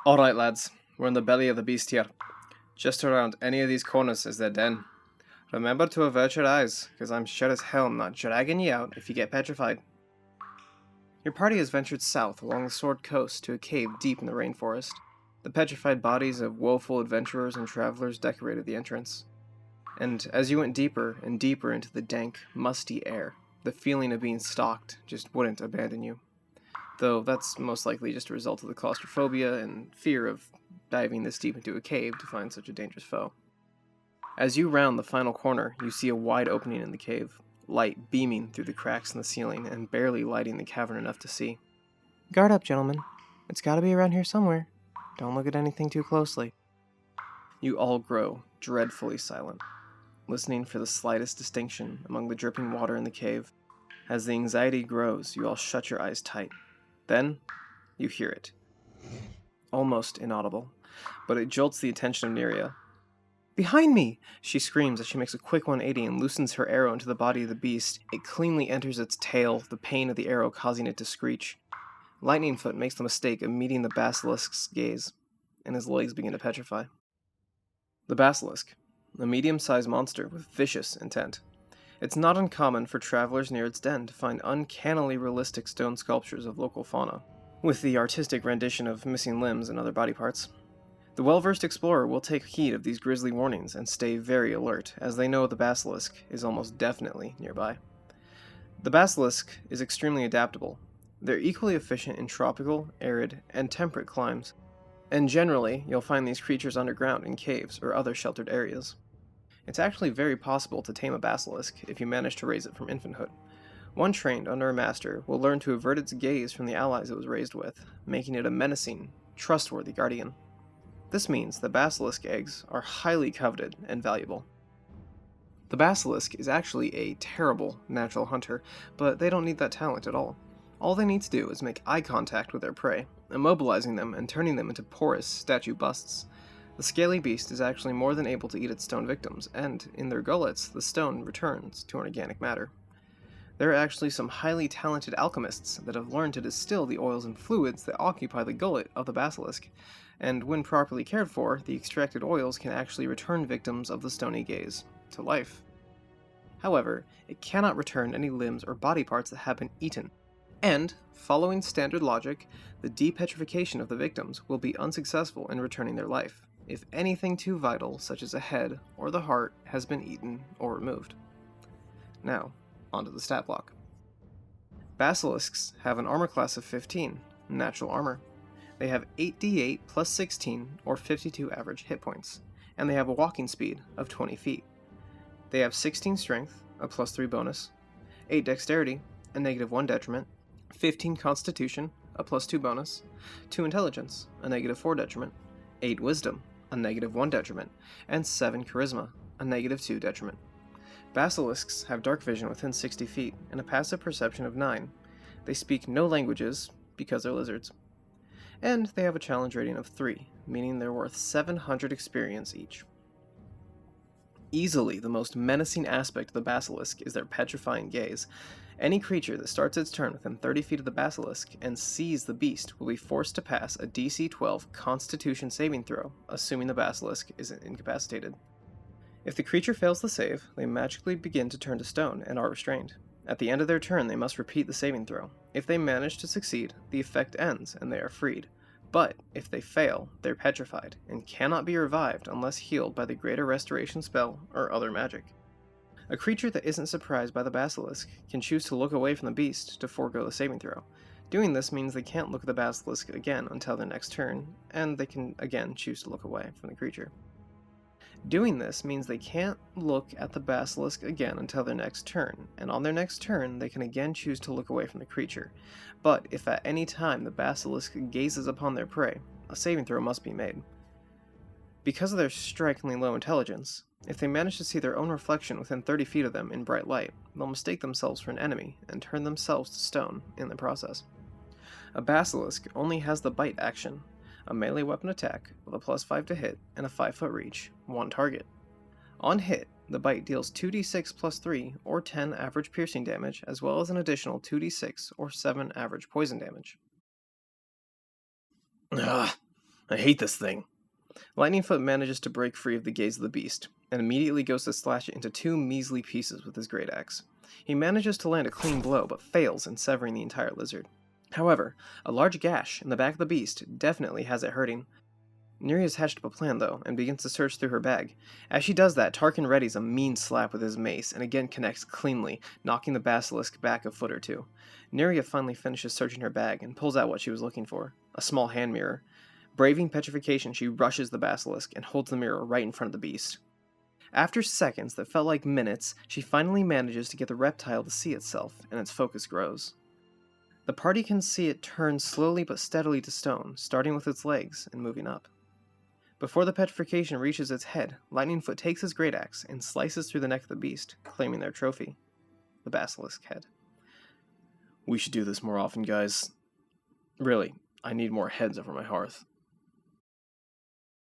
Alright, lads, we're in the belly of the beast here. Just around any of these corners is their den. Remember to avert your eyes, because I'm sure as hell not dragging you out if you get petrified. Your party has ventured south along the Sword Coast to a cave deep in the rainforest. The petrified bodies of woeful adventurers and travelers decorated the entrance. And as you went deeper and deeper into the dank, musty air, the feeling of being stalked just wouldn't abandon you. Though that's most likely just a result of the claustrophobia and fear of diving this deep into a cave to find such a dangerous foe. As you round the final corner, you see a wide opening in the cave, light beaming through the cracks in the ceiling and barely lighting the cavern enough to see. Guard up, gentlemen. It's gotta be around here somewhere. Don't look at anything too closely. You all grow dreadfully silent, listening for the slightest distinction among the dripping water in the cave. As the anxiety grows, you all shut your eyes tight. Then, you hear it. Almost inaudible, but it jolts the attention of Neria. Behind me! She screams as she makes a quick 180 and loosens her arrow into the body of the beast. It cleanly enters its tail, the pain of the arrow causing it to screech. Lightningfoot makes the mistake of meeting the basilisk's gaze, and his legs begin to petrify. The basilisk, a medium-sized monster with vicious intent. It's not uncommon for travelers near its den to find uncannily realistic stone sculptures of local fauna, with the artistic rendition of missing limbs and other body parts. The well-versed explorer will take heed of these grisly warnings and stay very alert, as they know the basilisk is almost definitely nearby. The basilisk is extremely adaptable. They're equally efficient in tropical, arid, and temperate climes, and generally you'll find these creatures underground in caves or other sheltered areas. It's actually very possible to tame a basilisk if you manage to raise it from infanthood. One trained under a master will learn to avert its gaze from the allies it was raised with, making it a menacing, trustworthy guardian. This means the basilisk eggs are highly coveted and valuable. The basilisk is actually a terrible natural hunter, but they don't need that talent at all. All they need to do is make eye contact with their prey, immobilizing them and turning them into porous statue busts. The scaly beast is actually more than able to eat its stone victims, and in their gullets, the stone returns to organic matter. There are actually some highly talented alchemists that have learned to distill the oils and fluids that occupy the gullet of the basilisk, and when properly cared for, the extracted oils can actually return victims of the stony gaze to life. However, it cannot return any limbs or body parts that have been eaten, and, following standard logic, the depetrification of the victims will be unsuccessful in returning their life, if anything too vital, such as a head or the heart, has been eaten or removed. Now, onto the stat block. Basilisks have an armor class of 15, natural armor. They have 8d8 plus 16, or 52 average hit points, and they have a walking speed of 20 feet. They have 16 strength, a plus 3 bonus, 8 dexterity, a negative 1 detriment, 15 constitution, a plus 2 bonus, 2 intelligence, a negative 4 detriment, 8 wisdom, a negative 1 detriment, and 7 charisma, a negative 2 detriment. Basilisks have dark vision within 60 feet and a passive perception of 9. They speak no languages, because they're lizards. And they have a challenge rating of 3, meaning they're worth 700 experience each. Easily the most menacing aspect of the basilisk is their petrifying gaze. Any creature that starts its turn within 30 feet of the basilisk and sees the beast will be forced to pass a DC 12 Constitution saving throw, assuming the basilisk is incapacitated. If the creature fails the save, they magically begin to turn to stone and are restrained. At the end of their turn, they must repeat the saving throw. If they manage to succeed, the effect ends and they are freed. But if they fail, they're petrified and cannot be revived unless healed by the Greater Restoration spell or other magic. A creature that isn't surprised by the basilisk can choose to look away from the beast to forego the saving throw. Doing this means they can't look at the basilisk again until their next turn, and they can again choose to look away from the creature. Doing this means they can't look at the basilisk again until their next turn, and on their next turn they can again choose to look away from the creature. But if at any time the basilisk gazes upon their prey, a saving throw must be made. Because of their strikingly low intelligence, if they manage to see their own reflection within 30 feet of them in bright light, they'll mistake themselves for an enemy and turn themselves to stone in the process. A basilisk only has the bite action, a melee weapon attack with a plus 5 to hit and a 5-foot reach, one target. On hit, the bite deals 2d6 plus 3 or 10 average piercing damage, as well as an additional 2d6 or 7 average poison damage. Ugh. I hate this thing. Lightningfoot manages to break free of the gaze of the beast, and immediately goes to slash it into 2 measly pieces with his great axe. He manages to land a clean blow, but fails in severing the entire lizard. However, a large gash in the back of the beast definitely has it hurting. Neri has hatched up a plan, though, and begins to search through her bag. As she does that, Tarkin readies a mean slap with his mace, and again connects cleanly, knocking the basilisk back a foot or two. Neria finally finishes searching her bag, and pulls out what she was looking for, a small hand mirror. Braving petrification, she rushes the basilisk, and holds the mirror right in front of the beast. After seconds that felt like minutes, she finally manages to get the reptile to see itself, and its focus grows. The party can see it turn slowly but steadily to stone, starting with its legs and moving up. Before the petrification reaches its head, Lightningfoot takes his great axe and slices through the neck of the beast, claiming their trophy, the basilisk head. We should do this more often, guys. Really, I need more heads over my hearth.